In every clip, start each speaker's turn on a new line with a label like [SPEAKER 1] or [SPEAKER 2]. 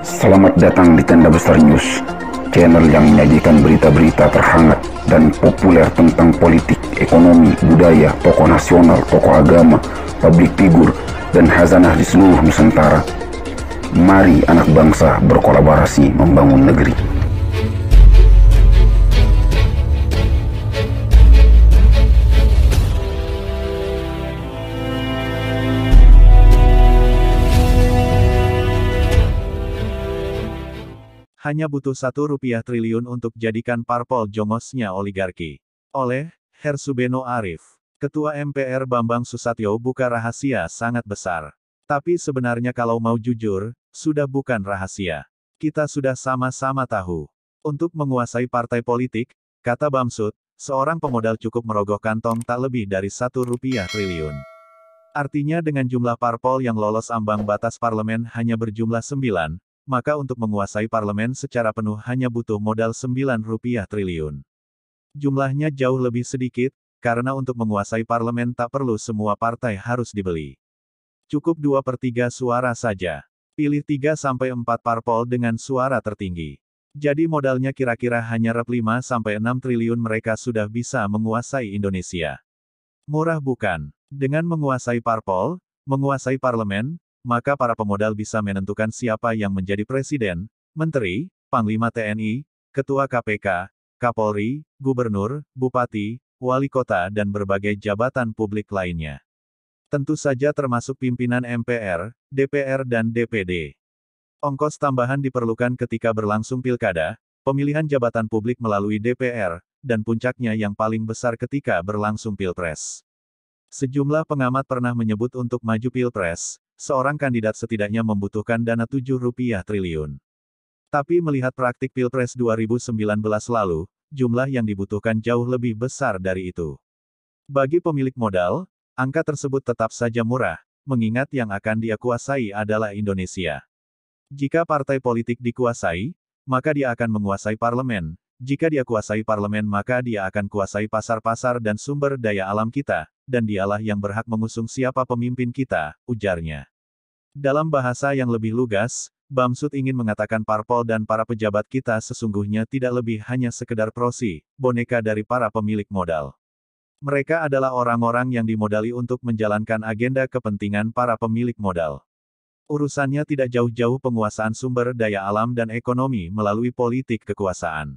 [SPEAKER 1] Selamat datang di Tenda Besar News, channel yang menyajikan berita-berita terhangat dan populer tentang politik, ekonomi, budaya, tokoh nasional, tokoh agama, publik figur, dan khazanah di seluruh Nusantara. Mari anak bangsa berkolaborasi membangun negeri.
[SPEAKER 2] Hanya butuh Rp1 triliun untuk jadikan parpol jongosnya oligarki. Oleh Hersubeno Arif. Ketua MPR Bambang Susatyo buka rahasia sangat besar. Tapi sebenarnya kalau mau jujur, sudah bukan rahasia. Kita sudah sama-sama tahu. Untuk menguasai partai politik, kata Bamsud, seorang pemodal cukup merogoh kantong tak lebih dari Rp1 triliun. Artinya dengan jumlah parpol yang lolos ambang batas parlemen hanya berjumlah 9, maka untuk menguasai parlemen secara penuh hanya butuh modal Rp9 triliun. Jumlahnya jauh lebih sedikit, karena untuk menguasai parlemen tak perlu semua partai harus dibeli. Cukup 2/3 suara saja. Pilih 3-4 parpol dengan suara tertinggi. Jadi modalnya kira-kira hanya Rp5-6 triliun mereka sudah bisa menguasai Indonesia. Murah bukan? Dengan menguasai parpol, menguasai parlemen, maka para pemodal bisa menentukan siapa yang menjadi presiden, menteri, panglima TNI, ketua KPK, Kapolri, gubernur, bupati, wali kota dan berbagai jabatan publik lainnya. Tentu saja termasuk pimpinan MPR, DPR dan DPD. Ongkos tambahan diperlukan ketika berlangsung pilkada, pemilihan jabatan publik melalui DPR, dan puncaknya yang paling besar ketika berlangsung pilpres. Sejumlah pengamat pernah menyebut untuk maju pilpres, seorang kandidat setidaknya membutuhkan dana Rp7 triliun. Tapi melihat praktik Pilpres 2019 lalu, jumlah yang dibutuhkan jauh lebih besar dari itu. Bagi pemilik modal, angka tersebut tetap saja murah, mengingat yang akan dia kuasai adalah Indonesia. Jika partai politik dikuasai, maka dia akan menguasai parlemen. Jika dia kuasai parlemen maka dia akan kuasai pasar-pasar dan sumber daya alam kita, dan dialah yang berhak mengusung siapa pemimpin kita, ujarnya. Dalam bahasa yang lebih lugas, Bamsud ingin mengatakan parpol dan para pejabat kita sesungguhnya tidak lebih hanya sekedar prosi, boneka dari para pemilik modal. Mereka adalah orang-orang yang dimodali untuk menjalankan agenda kepentingan para pemilik modal. Urusannya tidak jauh-jauh penguasaan sumber daya alam dan ekonomi melalui politik kekuasaan.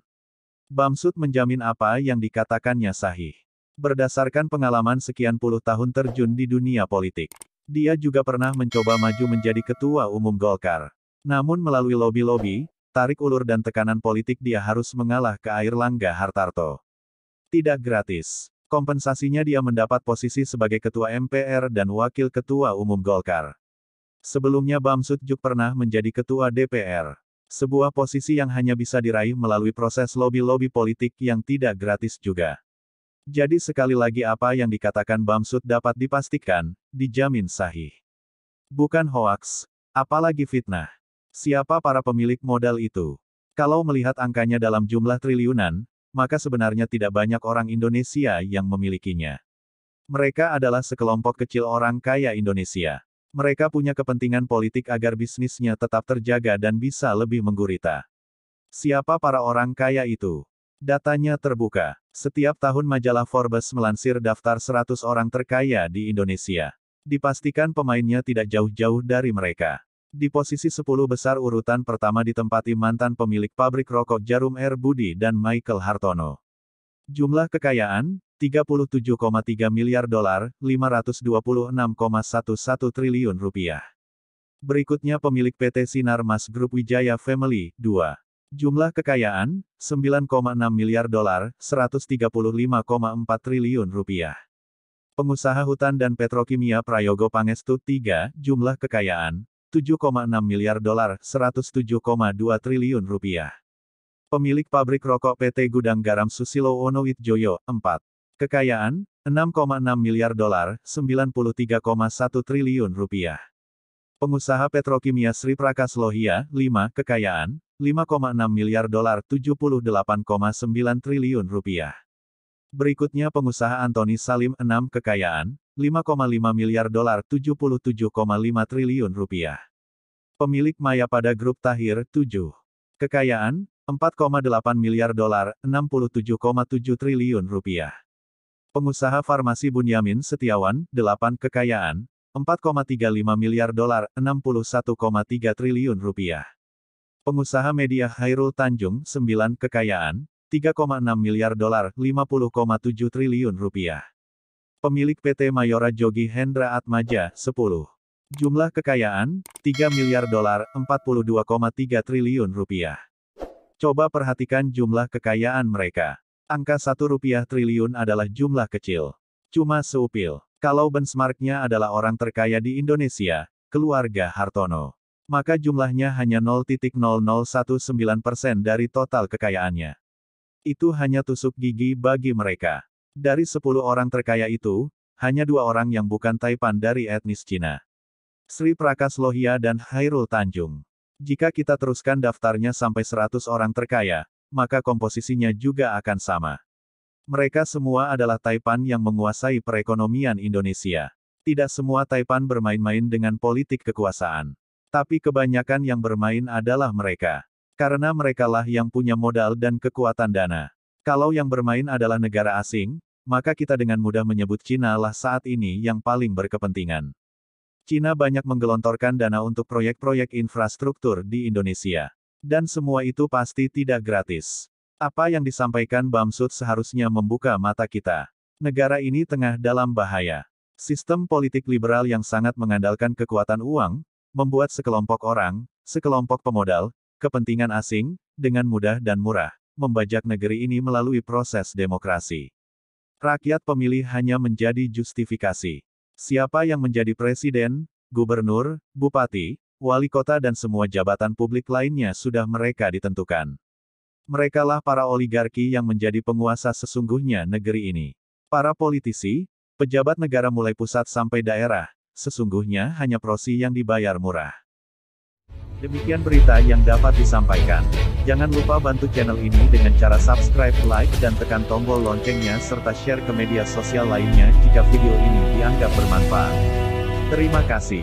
[SPEAKER 2] Bamsud menjamin apa yang dikatakannya sahih. Berdasarkan pengalaman sekian puluh tahun terjun di dunia politik. Dia juga pernah mencoba maju menjadi ketua umum Golkar. Namun melalui lobi-lobi, tarik ulur dan tekanan politik dia harus mengalah ke Airlangga Hartarto. Tidak gratis. Kompensasinya dia mendapat posisi sebagai ketua MPR dan wakil ketua umum Golkar. Sebelumnya Bamsud juga pernah menjadi ketua DPR. Sebuah posisi yang hanya bisa diraih melalui proses lobi-lobi politik yang tidak gratis juga. Jadi sekali lagi apa yang dikatakan Bamsud dapat dipastikan, dijamin sahih. Bukan hoaks, apalagi fitnah. Siapa para pemilik modal itu? Kalau melihat angkanya dalam jumlah triliunan, maka sebenarnya tidak banyak orang Indonesia yang memilikinya. Mereka adalah sekelompok kecil orang kaya Indonesia. Mereka punya kepentingan politik agar bisnisnya tetap terjaga dan bisa lebih menggurita. Siapa para orang kaya itu? Datanya terbuka. Setiap tahun majalah Forbes melansir daftar 100 orang terkaya di Indonesia. Dipastikan pemainnya tidak jauh-jauh dari mereka. Di posisi 10 besar urutan pertama ditempati mantan pemilik pabrik rokok Jarum R. Budi dan Michael Hartono. Jumlah kekayaan, $37,3 miliar, $526,11 triliun. Berikutnya pemilik PT Sinar Mas Group Wijaya Family, 2. Jumlah kekayaan, $9,6 miliar, $135,4 triliun. Pengusaha hutan dan petrokimia Prayogo Pangestu, 3. Jumlah kekayaan, $7,6 miliar, $107,2 triliun. Pemilik pabrik rokok PT Gudang Garam Susilo Onowitjoyo, 4. Kekayaan, $6,6 miliar, $93,1 triliun. Pengusaha petrokimia Sri Prakas Lohia, 5. Kekayaan, $5,6 miliar, $78,9 triliun. Berikutnya pengusaha Antoni Salim, 6. Kekayaan, $5,5 miliar, $77,5 triliun. Pemilik Mayapada Group Tahir, 7. Kekayaan, 4,8 miliar dolar, 67,7 triliun rupiah. Pengusaha farmasi Bunyamin Setiawan, 8. Kekayaan, 4,35 miliar dolar, 61,3 triliun rupiah. Pengusaha media Hairul Tanjung, 9. Kekayaan, 3,6 miliar dolar, 50,7 triliun rupiah. Pemilik PT Mayora Jogi Hendra Atmaja, 10. Jumlah kekayaan, 3 miliar dolar, 42,3 triliun rupiah. Coba perhatikan jumlah kekayaan mereka. Angka 1 rupiah triliun adalah jumlah kecil. Cuma seupil. Kalau benchmarknya adalah orang terkaya di Indonesia, keluarga Hartono. Maka jumlahnya hanya 0,0019% dari total kekayaannya. Itu hanya tusuk gigi bagi mereka. Dari 10 orang terkaya itu, hanya 2 orang yang bukan Taipan dari etnis Cina. Sri Prakas Lohia dan Hairul Tanjung. Jika kita teruskan daftarnya sampai 100 orang terkaya, maka komposisinya juga akan sama. Mereka semua adalah Taipan yang menguasai perekonomian Indonesia. Tidak semua Taipan bermain-main dengan politik kekuasaan. Tapi kebanyakan yang bermain adalah mereka. Karena merekalah yang punya modal dan kekuatan dana. Kalau yang bermain adalah negara asing, maka kita dengan mudah menyebut Cina lah saat ini yang paling berkepentingan. Cina banyak menggelontorkan dana untuk proyek-proyek infrastruktur di Indonesia. Dan semua itu pasti tidak gratis. Apa yang disampaikan Bamsud seharusnya membuka mata kita. Negara ini tengah dalam bahaya. Sistem politik liberal yang sangat mengandalkan kekuatan uang, membuat sekelompok orang, sekelompok pemodal, kepentingan asing, dengan mudah dan murah, membajak negeri ini melalui proses demokrasi. Rakyat pemilih hanya menjadi justifikasi. Siapa yang menjadi presiden, gubernur, bupati, wali kota dan semua jabatan publik lainnya sudah mereka ditentukan. Merekalah para oligarki yang menjadi penguasa sesungguhnya negeri ini. Para politisi, pejabat negara mulai pusat sampai daerah, sesungguhnya hanya prosi yang dibayar murah. Demikian berita yang dapat disampaikan. Jangan lupa bantu channel ini dengan cara subscribe, like, dan tekan tombol loncengnya serta share ke media sosial lainnya jika video ini dianggap bermanfaat. Terima kasih.